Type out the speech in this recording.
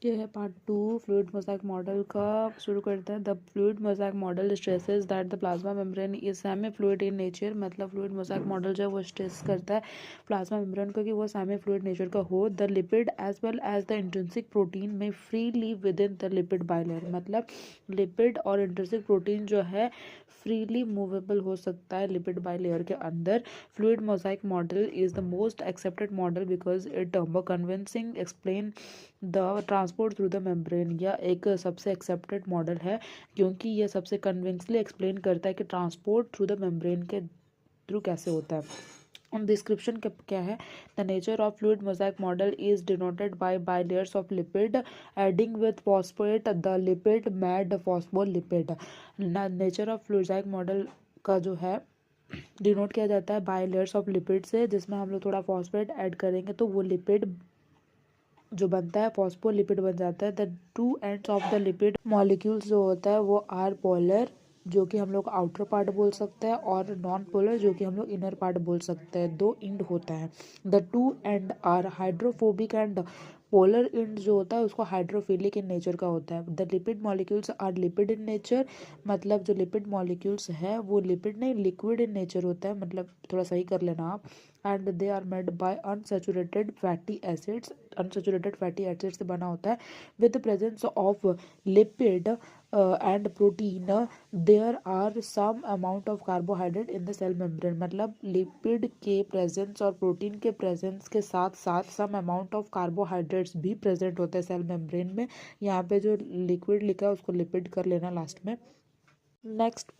ये है part 2 fluid mosaic model का। शुरू करते हैं। The fluid mosaic model stresses that the plasma membrane is semi fluid in nature. मतलब फ्लूइड मोज़ेक मॉडल जो है वो स्ट्रेस करता है प्लाज्मा मेम्ब्रेन को कि वो सेमी फ्लूइड नेचर का हो। The lipid as well as the intrinsic protein में freely within the lipid bilayer. मतलब लिपिड और इंट्रिंसिक प्रोटीन जो है फ्रीली मूवेबल हो सकता है लिपिड बाइलेयर के अंदर। Fluid mosaic model is the most accepted model because it convincing explain the transport through the membrane. या एक सबसे एक्सेप्टेड मॉडल है क्योंकि यह सबसे कन्विंसली एक्सप्लेन करता है कि ट्रांसपोर्ट थ्रू द मेम्ब्रेन के थ्रू कैसे होता है। डिस्क्रिप्शन क्या है? The nature of fluid mosaic model is denoted by bilayers of lipid adding with phosphate the lipid made phospholipid. Nature of fluid model का जो है डिनोट किया जाता है बाय लेयर्स ऑफ लिपिड से, जिसमें हम लोग थोड़ा फॉस्फेट ऐड करेंगे तो वो लिपिड जो बनता है फॉस्फोलिपिड बन जाता है। The two ends of the lipid molecules जो होता है वो आर पोलर, जो कि हम लोग आउटर पार्ट बोल सकते हैं, और नॉन पोलर जो कि हम लोग इनर पार्ट बोल सकते हैं। दो इंड होता है। The two end are hydrophobic and polar end जो होता है उसको हाइड्रोफिलिक इन नेचर का होता है। The lipid molecules are lipid in nature. मतलब जो लिपिड मॉलिक्यूल्स है वो लिपिड नहीं लिक्विड इन नेचर होता है। मतलब थोड़ा सही कर लेना आप। And they are made by unsaturated fatty acids. Unsaturated fatty acid से बना होता है। With the presence of lipid and protein there are some amount of carbohydrate in the cell membrane. मतलब लिपिड के प्रेजेंस और प्रोटीन के presence के साथ साथ सम अमाउंट ऑफ कार्बोहाइड्रेट्स भी प्रेजेंट होते हैं सेल मेम्ब्रेन में। यहाँ पे जो लिक्विड लिखा है उसको लिपिड कर लेना लास्ट में। नेक्स्ट